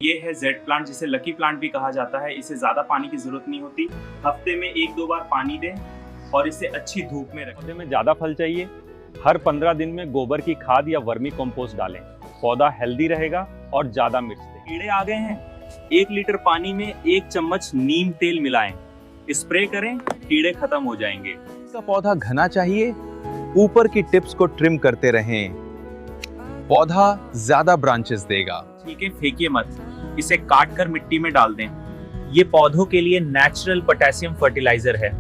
ये है jade plant, जिसे लकी प्लांट भी कहा जाता है। इसे ज्यादा पानी की जरूरत नहीं होती। हफ्ते में 1-2 बार पानी दें और इसे अच्छी धूप में रखें। पौधे में ज्यादा फल चाहिए, हर 15 दिन में गोबर की खाद या वर्मी कंपोस्ट डालें। पौधा हेल्दी रहेगा और ज्यादा मिर्च देगा। कीड़े आ गए हैं, 1 लीटर पानी में 1 चम्मच नीम तेल मिलाएं, स्प्रे करें, कीड़े खत्म हो जाएंगे। इसका पौधा घना चाहिए, ऊपर की टिप्स को ट्रिम करते रहें। पौधा ज्यादा ब्रांचेस देगा। ठीक है, फेंकिए मत, इसे काट कर मिट्टी में डाल दें। ये पौधों के लिए नेचुरल पोटेशियम फर्टिलाइजर है।